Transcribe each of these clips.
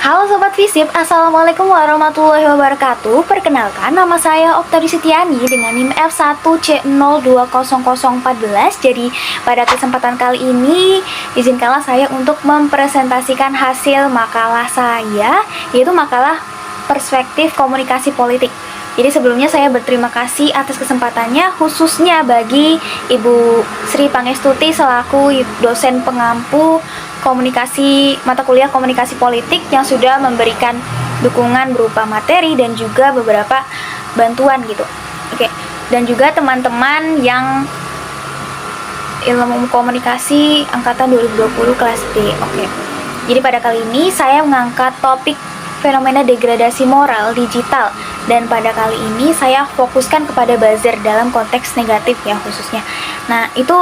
Halo Sobat Visip, Assalamualaikum warahmatullahi wabarakatuh. Perkenalkan, nama saya Oktari Setiani dengan NIM F1C020014. Jadi pada kesempatan kali ini izinkanlah saya untuk mempresentasikan hasil makalah saya, yaitu makalah Perspektif Komunikasi Politik. Jadi sebelumnya saya berterima kasih atas kesempatannya, khususnya bagi Ibu Sri Pangestuti selaku dosen pengampu mata kuliah komunikasi politik yang sudah memberikan dukungan berupa materi dan juga beberapa bantuan gitu. Oke. Dan juga teman-teman yang ilmu komunikasi angkatan 2020 kelas B. Oke. Jadi pada kali ini saya mengangkat topik fenomena degradasi moral digital, dan pada kali ini saya fokuskan kepada buzzer dalam konteks negatif ya khususnya. Nah, itu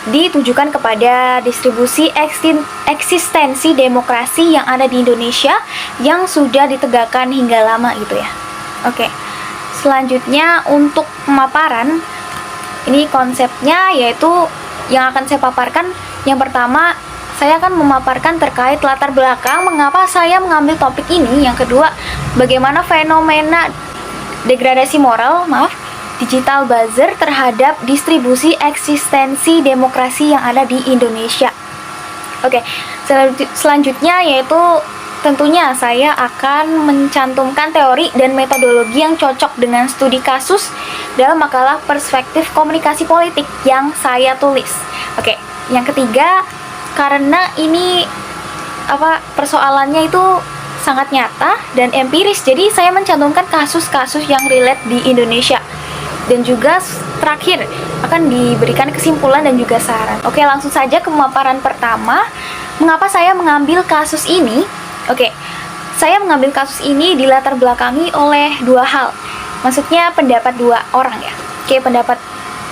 ditujukan kepada distribusi eksistensi demokrasi yang ada di Indonesia yang sudah ditegakkan hingga lama gitu ya. Oke. Selanjutnya untuk pemaparan, ini konsepnya yaitu yang akan saya paparkan. Yang pertama, saya akan memaparkan terkait latar belakang mengapa saya mengambil topik ini. Yang kedua, bagaimana fenomena degradasi moral, digital buzzer terhadap distribusi eksistensi demokrasi yang ada di Indonesia. Oke, selanjutnya yaitu tentunya saya akan mencantumkan teori dan metodologi yang cocok dengan studi kasus dalam makalah Perspektif Komunikasi Politik yang saya tulis. Oke, yang ketiga, karena ini persoalannya itu sangat nyata dan empiris, jadi saya mencantumkan kasus-kasus yang relate di Indonesia. Dan juga terakhir akan diberikan kesimpulan dan juga saran. Oke, langsung saja ke pemaparan pertama. Mengapa saya mengambil kasus ini? Oke, saya mengambil kasus ini dilatar belakangi oleh dua hal. Maksudnya pendapat dua orang ya. Oke, pendapat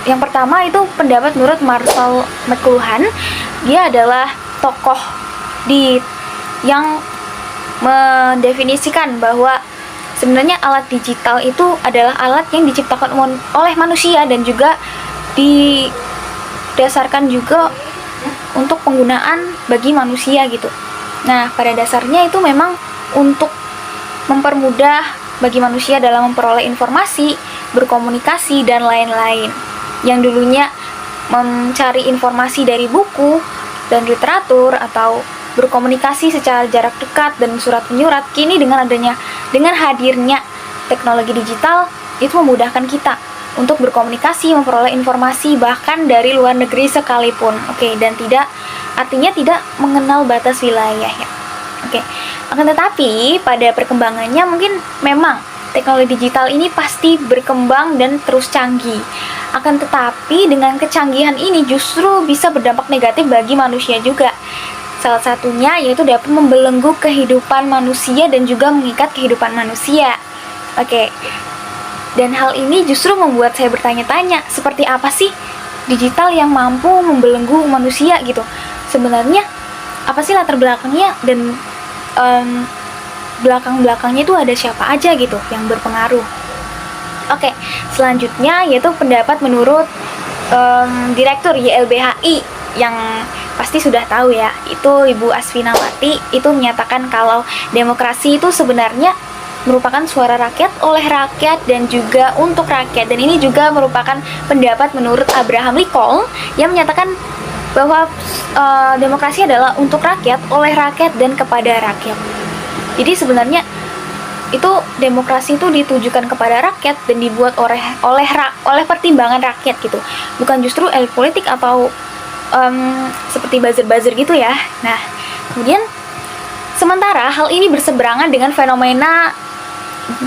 yang pertama itu pendapat menurut Marshall McLuhan. Dia adalah tokoh yang mendefinisikan bahwa sebenarnya alat digital itu adalah alat yang diciptakan oleh manusia dan juga didasarkan juga untuk penggunaan bagi manusia gitu. Nah, pada dasarnya itu memang untuk mempermudah bagi manusia dalam memperoleh informasi, berkomunikasi, dan lain-lain. Yang dulunya mencari informasi dari buku dan literatur atau berkomunikasi secara jarak dekat dan surat menyurat, kini dengan hadirnya teknologi digital itu memudahkan kita untuk berkomunikasi, memperoleh informasi bahkan dari luar negeri sekalipun. Oke, dan artinya tidak mengenal batas wilayah ya. Oke. Akan tetapi pada perkembangannya mungkin memang teknologi digital ini pasti berkembang dan terus canggih. Akan tetapi dengan kecanggihan ini justru bisa berdampak negatif bagi manusia juga. Salah satunya yaitu dapat membelenggu kehidupan manusia dan juga mengikat kehidupan manusia. Oke. Dan hal ini justru membuat saya bertanya-tanya, seperti apa sih digital yang mampu membelenggu manusia gitu? Sebenarnya apa sih latar belakangnya dan belakang-belakangnya itu ada siapa aja gitu yang berpengaruh? Oke, selanjutnya yaitu pendapat menurut Direktur YLBHI yang pasti sudah tahu ya, itu Ibu Asfinawati, itu menyatakan kalau demokrasi itu sebenarnya merupakan suara rakyat oleh rakyat dan juga untuk rakyat. Dan ini juga merupakan pendapat menurut Abraham Lincoln yang menyatakan bahwa demokrasi adalah untuk rakyat, oleh rakyat, dan kepada rakyat. Jadi sebenarnya itu demokrasi itu ditujukan kepada rakyat dan dibuat oleh pertimbangan rakyat gitu, bukan justru elit politik atau seperti buzzer-buzzer gitu ya. Nah, kemudian sementara hal ini berseberangan dengan fenomena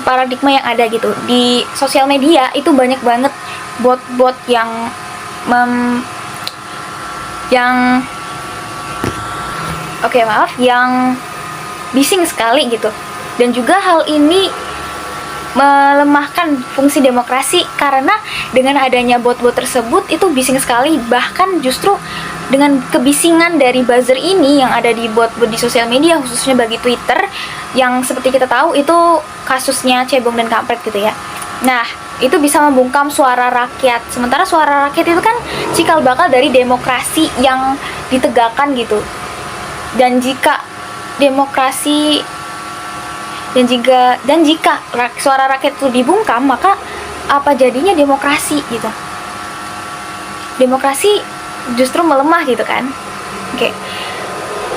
paradigma yang ada gitu di sosial media. Itu banyak banget bot-bot yang bising sekali gitu. Dan juga hal ini melemahkan fungsi demokrasi karena dengan adanya bot-bot tersebut itu bising sekali. Bahkan justru dengan kebisingan dari buzzer ini yang ada di bot-bot di sosial media, khususnya bagi Twitter, yang seperti kita tahu itu kasusnya cebong dan kampret gitu ya. Nah, itu bisa membungkam suara rakyat. Sementara suara rakyat itu kan cikal bakal dari demokrasi yang ditegakkan gitu. Dan jika demokrasi Dan jika suara rakyat itu dibungkam, maka apa jadinya demokrasi gitu? Demokrasi justru melemah gitu kan. Oke.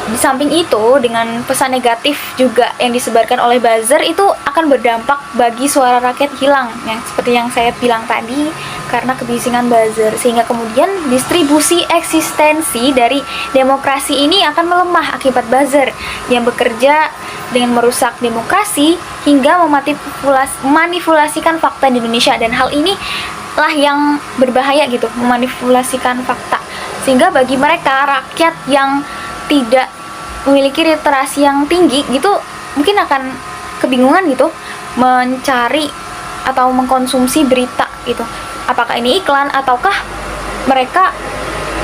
Di samping itu, dengan pesan negatif juga yang disebarkan oleh buzzer itu akan berdampak bagi suara rakyat hilang, yang seperti yang saya bilang tadi, karena kebisingan buzzer, sehingga kemudian distribusi eksistensi dari demokrasi ini akan melemah akibat buzzer yang bekerja dengan merusak demokrasi hingga memanipulasikan fakta di Indonesia. Dan hal ini lah yang berbahaya gitu, memanipulasikan fakta, sehingga bagi mereka rakyat yang tidak memiliki literasi yang tinggi gitu mungkin akan kebingungan gitu mencari atau mengkonsumsi berita gitu, apakah ini iklan ataukah mereka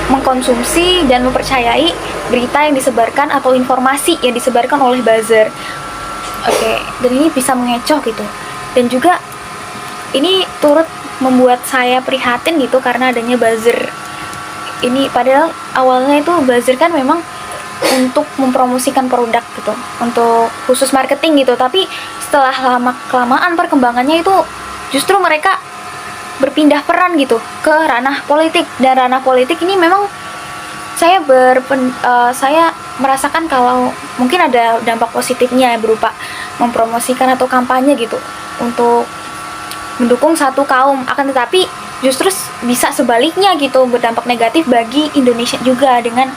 mengkonsumsi dan mempercayai berita yang disebarkan atau informasi yang disebarkan oleh buzzer. Oke, dan ini bisa mengecoh gitu. Dan juga ini turut membuat saya prihatin gitu karena adanya buzzer ini, padahal awalnya itu buzzer kan memang untuk mempromosikan produk gitu, untuk khusus marketing gitu, tapi setelah lama-kelamaan perkembangannya itu justru mereka berpindah peran gitu ke ranah politik. Dan ranah politik ini memang saya merasakan kalau mungkin ada dampak positifnya berupa mempromosikan atau kampanye gitu untuk mendukung satu kaum, akan tetapi justru bisa sebaliknya gitu, berdampak negatif bagi Indonesia juga dengan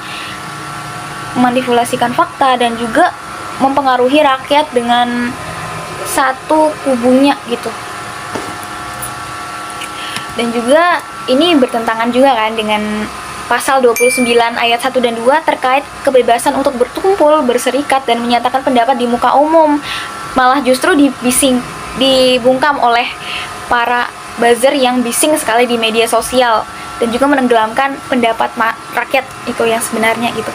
memanipulasikan fakta dan juga mempengaruhi rakyat dengan satu kubunya gitu. Dan juga ini bertentangan juga kan dengan pasal 29 ayat 1 dan 2 terkait kebebasan untuk berkumpul, berserikat dan menyatakan pendapat di muka umum. Malah justru dibungkam oleh para buzzer yang bising sekali di media sosial dan juga menenggelamkan pendapat rakyat itu yang sebenarnya gitu.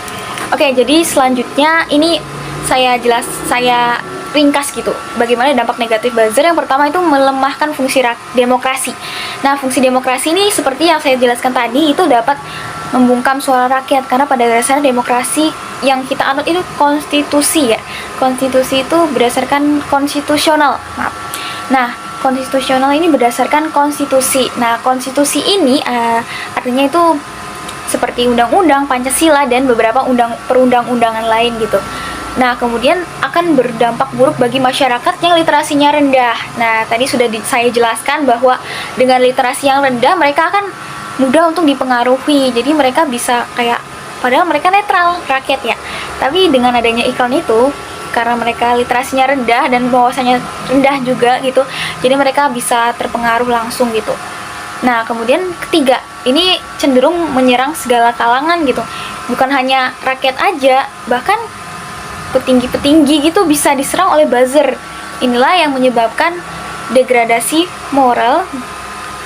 Oke, jadi selanjutnya ini saya ringkas gitu bagaimana dampak negatif buzzer. Yang pertama itu melemahkan fungsi demokrasi. Nah, fungsi demokrasi ini seperti yang saya jelaskan tadi itu dapat membungkam suara rakyat, karena pada dasarnya demokrasi yang kita anut itu konstitusi ya. Konstitusi itu berdasarkan konstitusional. Maaf. Nah, konstitusional ini berdasarkan konstitusi. Nah, konstitusi ini artinya itu seperti undang-undang, Pancasila, dan beberapa perundang-undangan lain gitu. Nah, kemudian akan berdampak buruk bagi masyarakat yang literasinya rendah. Nah, tadi sudah saya jelaskan bahwa dengan literasi yang rendah, mereka akan mudah untuk dipengaruhi. Jadi mereka bisa padahal mereka netral, rakyat ya. Tapi dengan adanya iklan itu, karena mereka literasinya rendah dan wawasannya rendah juga gitu, jadi mereka bisa terpengaruh langsung gitu. Nah, kemudian ketiga, ini cenderung menyerang segala kalangan gitu. Bukan hanya rakyat aja, bahkan petinggi-petinggi gitu bisa diserang oleh buzzer. Inilah yang menyebabkan degradasi moral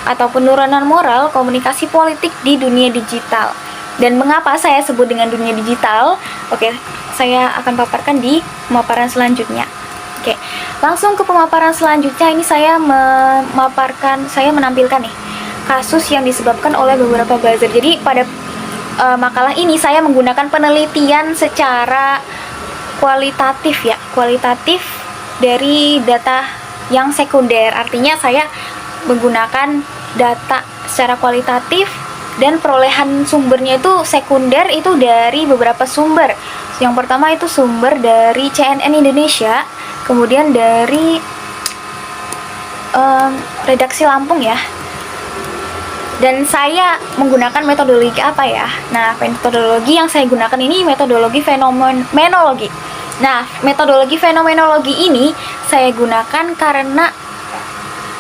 atau penurunan moral komunikasi politik di dunia digital. Dan mengapa saya sebut dengan dunia digital? Oke, saya akan paparkan di pemaparan selanjutnya. Oke, langsung ke pemaparan selanjutnya. Ini saya menampilkan nih kasus yang disebabkan oleh beberapa buzzer. Jadi pada makalah ini saya menggunakan penelitian secara kualitatif ya, kualitatif dari data yang sekunder. Artinya saya menggunakan data secara kualitatif dan perolehan sumbernya itu sekunder itu dari beberapa sumber. Yang pertama itu sumber dari CNN Indonesia, kemudian dari redaksi Lampung ya. Dan saya menggunakan metodologi apa ya? Nah, metodologi yang saya gunakan ini metodologi fenomenologi. Nah, metodologi fenomenologi ini saya gunakan karena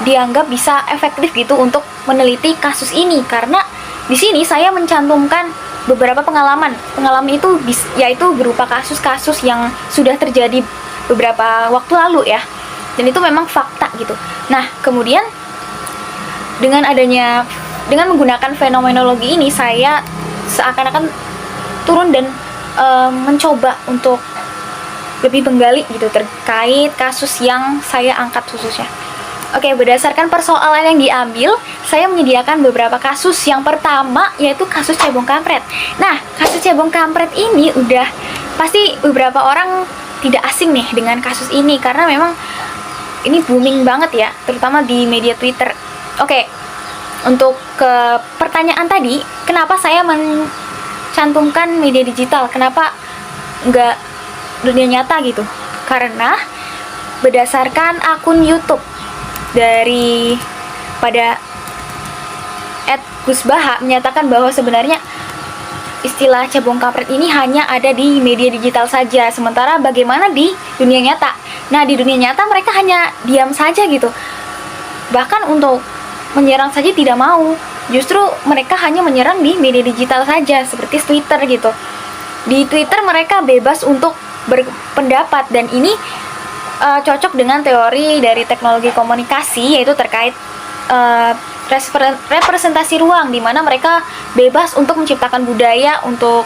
dianggap bisa efektif gitu untuk meneliti kasus ini, karena di sini saya mencantumkan beberapa pengalaman. Pengalaman itu yaitu berupa kasus-kasus yang sudah terjadi beberapa waktu lalu ya. Dan itu memang fakta gitu. Nah, kemudian dengan menggunakan fenomenologi ini, saya seakan-akan turun dan mencoba untuk lebih menggali gitu terkait kasus yang saya angkat khususnya. Oke, berdasarkan persoalan yang diambil, saya menyediakan beberapa kasus. Yang pertama yaitu kasus cebong kampret. Nah, kasus cebong kampret ini udah pasti beberapa orang tidak asing nih dengan kasus ini karena memang ini booming banget ya, terutama di media Twitter. Oke, untuk ke pertanyaan tadi, kenapa saya mencantumkan media digital? Kenapa nggak dunia nyata gitu? Karena berdasarkan akun YouTube dari pada @gusbaha menyatakan bahwa sebenarnya istilah cebong kampret ini hanya ada di media digital saja, sementara bagaimana di dunia nyata? Nah, di dunia nyata mereka hanya diam saja gitu, bahkan untuk menyerang saja tidak mau. Justru mereka hanya menyerang di media digital saja, seperti Twitter gitu. Di Twitter mereka bebas untuk berpendapat, dan ini cocok dengan teori dari teknologi komunikasi, yaitu terkait representasi ruang, di mana mereka bebas untuk menciptakan budaya, untuk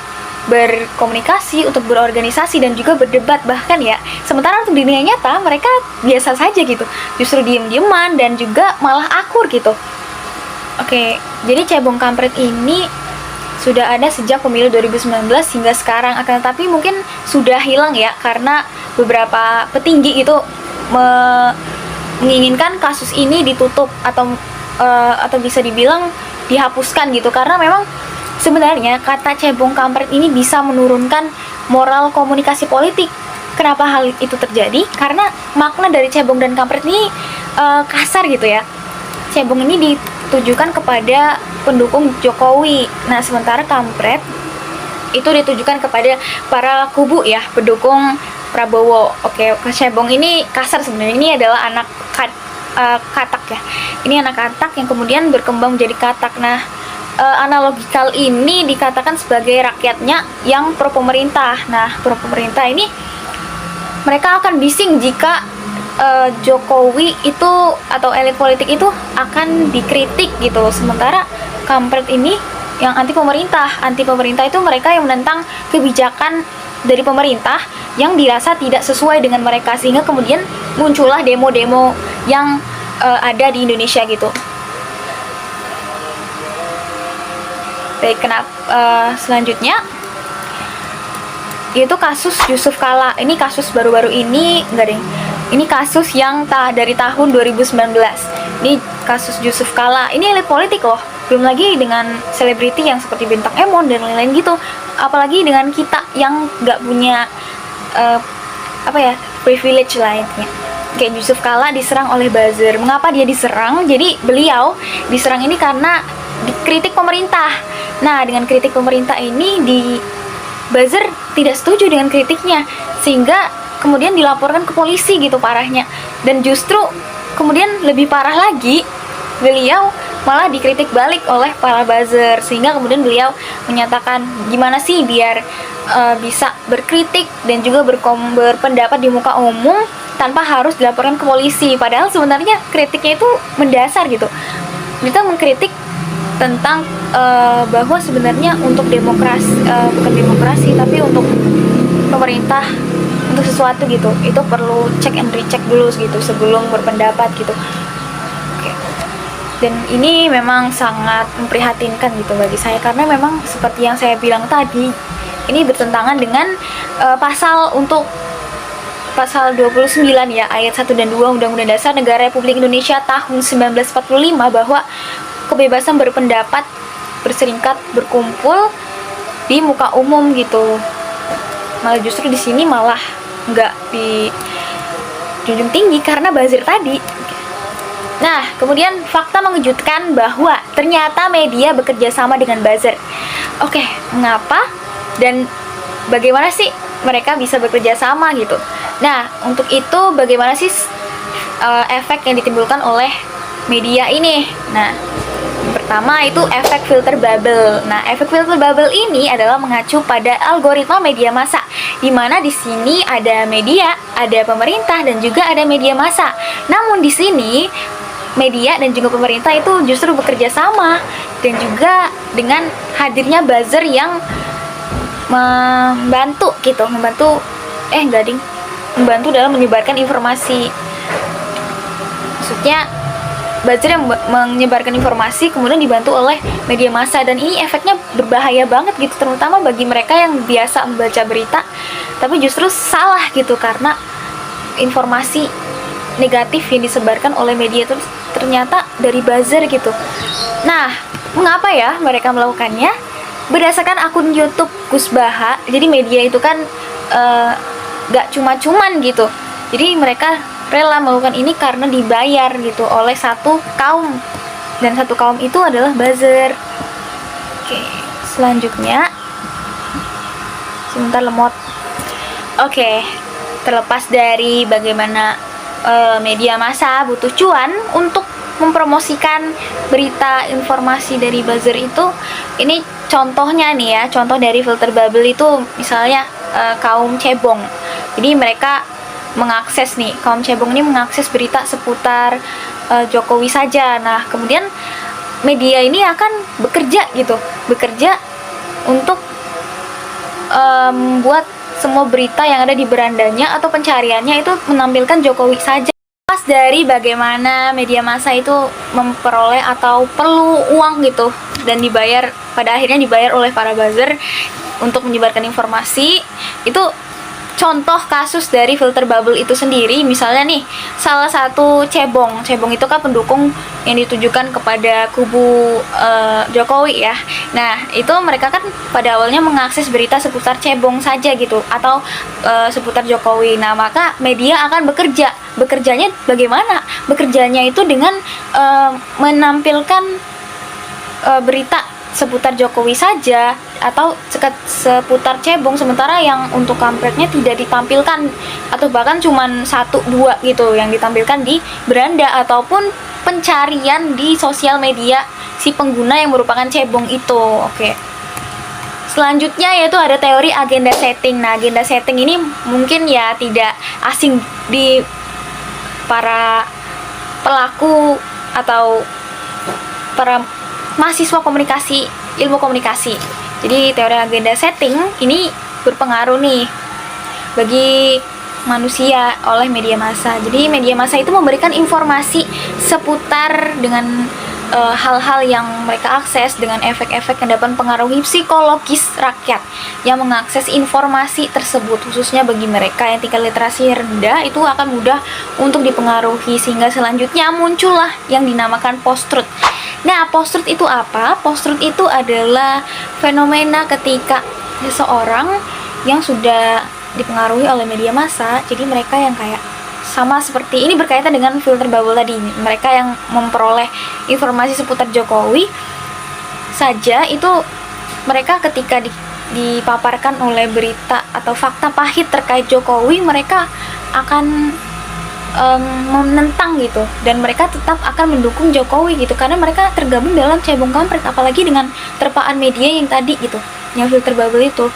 berkomunikasi, untuk berorganisasi, dan juga berdebat bahkan ya. Sementara untuk dunia nyata mereka biasa saja gitu, justru diem-dieman dan juga malah akur gitu. Oke, jadi cebong kampret ini sudah ada sejak pemilu 2019 hingga sekarang, akan tetapi mungkin sudah hilang ya, karena beberapa petinggi itu menginginkan kasus ini ditutup atau bisa dibilang dihapuskan gitu, karena memang sebenarnya kata cebong kampret ini bisa menurunkan moral komunikasi politik. Kenapa hal itu terjadi? Karena makna dari cebong dan kampret ini kasar gitu ya. Cebong ini ditujukan kepada pendukung Jokowi, nah sementara kampret itu ditujukan kepada para kubu ya, pendukung Prabowo. Oke, cebong ini kasar sebenarnya. Ini adalah anak katak ya. Ini anak katak yang kemudian berkembang menjadi katak. Nah, analogikal ini dikatakan sebagai rakyatnya yang pro pemerintah. Nah, pro pemerintah ini mereka akan bising jika Jokowi itu atau elit politik itu akan dikritik gitu. Sementara kampret ini yang anti pemerintah. Anti pemerintah itu mereka yang menentang kebijakan dari pemerintah yang dirasa tidak sesuai dengan mereka, sehingga kemudian muncullah demo-demo yang ada di Indonesia gitu. Baik, selanjutnya yaitu kasus Yusuf Kala. Ini kasus baru-baru ini, enggak deh. Ini kasus yang dari tahun 2019. Ini kasus Yusuf Kala. Ini elit politik loh. Belum lagi dengan selebriti yang seperti Bintang Emon dan lain-lain gitu. Apalagi dengan kita yang nggak punya privilege lainnya. Kayak Yusuf Kala diserang oleh buzzer. Mengapa dia diserang? Jadi beliau diserang ini karena dikritik pemerintah. Nah, dengan kritik pemerintah ini buzzer tidak setuju dengan kritiknya, sehingga kemudian dilaporkan ke polisi gitu parahnya. Dan justru kemudian lebih parah lagi, beliau malah dikritik balik oleh para buzzer, sehingga kemudian beliau menyatakan gimana sih biar bisa berkritik dan juga berpendapat di muka umum tanpa harus dilaporkan ke polisi. Padahal sebenarnya kritiknya itu mendasar gitu. Kita mengkritik tentang bahwa sebenarnya untuk demokrasi, bukan demokrasi tapi untuk pemerintah, untuk sesuatu gitu, itu perlu check and recheck dulu gitu sebelum berpendapat gitu. Oke. Dan ini memang sangat memprihatinkan gitu bagi saya, karena memang seperti yang saya bilang tadi, ini bertentangan dengan pasal 29 ya, ayat 1 dan 2 Undang-Undang Dasar Negara Republik Indonesia tahun 1945, bahwa kebebasan berpendapat, berserikat, berkumpul di muka umum gitu. Malah justru di sini malah nggak dijunjung tinggi karena buzzer tadi. Nah, kemudian fakta mengejutkan bahwa ternyata media bekerja sama dengan buzzer. Oke, mengapa dan bagaimana sih mereka bisa bekerja sama gitu? Nah, untuk itu bagaimana sih efek yang ditimbulkan oleh media ini? Nah, pertama itu efek filter bubble. Nah, efek filter bubble ini adalah mengacu pada algoritma media massa, di mana di sini ada media, ada pemerintah, dan juga ada media massa. Namun di sini media dan juga pemerintah itu justru bekerja sama, dan juga dengan hadirnya buzzer yang membantu dalam menyebarkan informasi. Maksudnya buzzer yang menyebarkan informasi kemudian dibantu oleh media massa, dan ini efeknya berbahaya banget gitu, terutama bagi mereka yang biasa membaca berita tapi justru salah gitu karena informasi negatif yang disebarkan oleh media itu ternyata dari buzzer gitu. Nah, mengapa ya mereka melakukannya? Berdasarkan akun YouTube Gus Baha, jadi media itu kan gak cuma-cuman gitu, jadi mereka rela melakukan ini karena dibayar gitu oleh satu kaum, dan satu kaum itu adalah buzzer. Oke, selanjutnya sebentar lemot. Oke, terlepas dari bagaimana media massa butuh cuan untuk mempromosikan berita informasi dari buzzer itu, ini contohnya nih ya, contoh dari filter bubble itu misalnya kaum cebong. Jadi mereka mengakses nih, kaum cebong ini mengakses berita seputar Jokowi saja. Nah, kemudian media ini akan bekerja untuk buat semua berita yang ada di berandanya atau pencariannya itu menampilkan Jokowi saja. Pas dari bagaimana media massa itu memperoleh atau perlu uang gitu, dan pada akhirnya dibayar oleh para buzzer untuk menyebarkan informasi. Itu contoh kasus dari filter bubble itu sendiri. Misalnya nih, salah satu cebong itu kan pendukung yang ditujukan kepada kubu Jokowi ya. Nah, itu mereka kan pada awalnya mengakses berita seputar cebong saja gitu, atau seputar Jokowi. Nah, maka media akan bekerjanya bagaimana? Bekerjanya itu dengan menampilkan berita seputar Jokowi saja atau seputar cebong, sementara yang untuk kampretnya tidak ditampilkan, atau bahkan cuman 1-2 gitu yang ditampilkan di beranda ataupun pencarian di sosial media si pengguna yang merupakan cebong itu. Oke. Selanjutnya yaitu ada teori agenda setting. Nah, agenda setting ini mungkin ya tidak asing di para pelaku atau para mahasiswa ilmu komunikasi. Jadi teori agenda setting ini berpengaruh nih bagi manusia oleh media massa. Jadi media massa itu memberikan informasi seputar dengan hal-hal yang mereka akses dengan efek-efek yang dapat mempengaruhi psikologis rakyat yang mengakses informasi tersebut, khususnya bagi mereka yang tingkat literasi rendah itu akan mudah untuk dipengaruhi, sehingga selanjutnya muncullah yang dinamakan post-truth. Nah, post-truth itu apa? Post-truth itu adalah fenomena ketika seseorang yang sudah dipengaruhi oleh media massa, jadi mereka yang kayak sama seperti ini, berkaitan dengan filter bubble tadi, mereka yang memperoleh informasi seputar Jokowi saja, itu mereka ketika dipaparkan oleh berita atau fakta pahit terkait Jokowi, mereka akan menentang gitu, dan mereka tetap akan mendukung Jokowi gitu, karena mereka tergabung dalam cebong kampret, apalagi dengan terpaan media yang tadi gitu, yang filter bubble itu.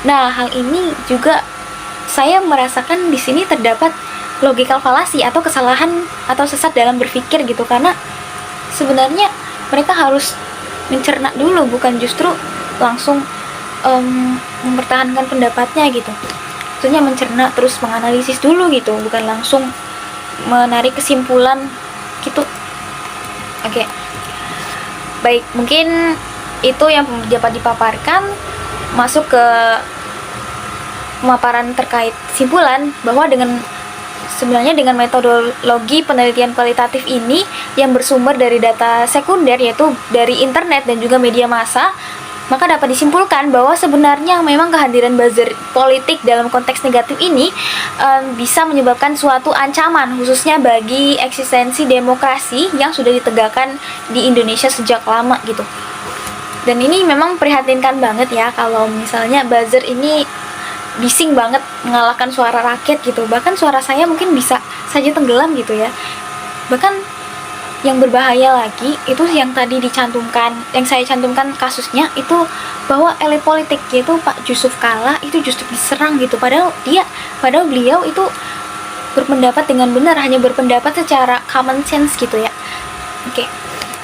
Nah, hal ini juga saya merasakan di sini terdapat logical fallacy atau kesalahan atau sesat dalam berpikir gitu, karena sebenarnya mereka harus mencerna dulu, bukan justru langsung mempertahankan pendapatnya gitu. Maksudnya mencerna terus menganalisis dulu gitu, bukan langsung menarik kesimpulan gitu. Oke. Baik, mungkin itu yang dapat dipaparkan. Masuk ke pemaparan terkait simpulan bahwa sebenarnya dengan metodologi penelitian kualitatif ini yang bersumber dari data sekunder, yaitu dari internet dan juga media massa, maka dapat disimpulkan bahwa sebenarnya memang kehadiran buzzer politik dalam konteks negatif ini bisa menyebabkan suatu ancaman, khususnya bagi eksistensi demokrasi yang sudah ditegakkan di Indonesia sejak lama gitu. Dan ini memang prihatinkan banget ya, kalau misalnya buzzer ini bising banget mengalahkan suara rakyat gitu. Bahkan suara saya mungkin bisa saja tenggelam gitu ya. Bahkan yang berbahaya lagi itu yang tadi dicantumkan, yang saya cantumkan kasusnya itu, bahwa elit politik yaitu Pak Yusuf Kalla itu justru diserang gitu, padahal beliau itu berpendapat dengan benar, hanya berpendapat secara common sense gitu ya. Oke.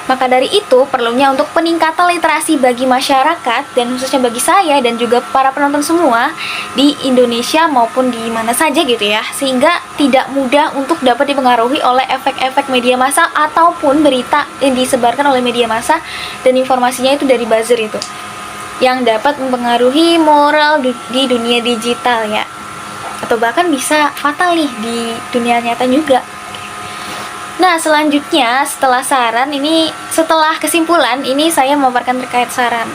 Maka dari itu, perlunya untuk peningkatan literasi bagi masyarakat, dan khususnya bagi saya dan juga para penonton semua di Indonesia maupun di mana saja gitu ya, sehingga tidak mudah untuk dapat dipengaruhi oleh efek-efek media massa ataupun berita yang disebarkan oleh media massa dan informasinya itu dari buzzer itu, yang dapat mempengaruhi moral di dunia digital ya, atau bahkan bisa fatal nih di dunia nyata juga. Nah, selanjutnya setelah kesimpulan ini saya memaparkan terkait saran.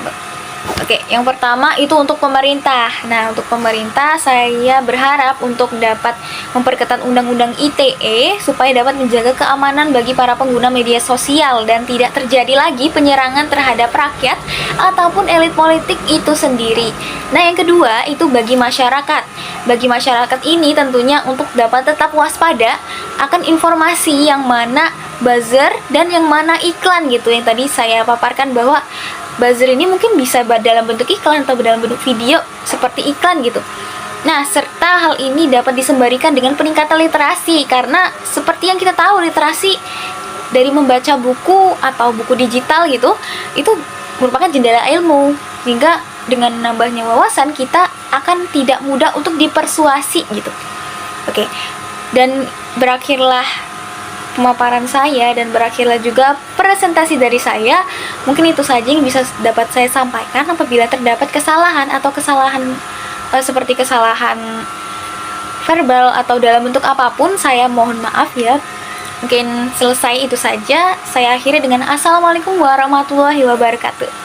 Oke, yang pertama itu untuk pemerintah. Nah, untuk pemerintah saya berharap untuk dapat memperketat undang-undang ITE supaya dapat menjaga keamanan bagi para pengguna media sosial dan tidak terjadi lagi penyerangan terhadap rakyat ataupun elit politik itu sendiri. Nah, yang kedua itu bagi masyarakat. Bagi masyarakat ini tentunya untuk dapat tetap waspada akan informasi yang mana buzzer dan yang mana iklan gitu, yang tadi saya paparkan bahwa buzzer ini mungkin bisa dalam bentuk iklan atau dalam bentuk video seperti iklan gitu. Nah, serta hal ini dapat disembarikan dengan peningkatan literasi, karena seperti yang kita tahu, literasi dari membaca buku atau buku digital gitu itu merupakan jendela ilmu, sehingga dengan nambahnya wawasan kita akan tidak mudah untuk dipersuasi gitu. Oke. Dan berakhirlah pemaparan saya dan berakhirlah juga presentasi dari saya. Mungkin itu saja yang bisa dapat saya sampaikan. Apabila terdapat kesalahan atau seperti kesalahan verbal atau dalam bentuk apapun, saya mohon maaf ya. Mungkin selesai itu saja. Saya akhiri dengan Assalamualaikum warahmatullahi wabarakatuh.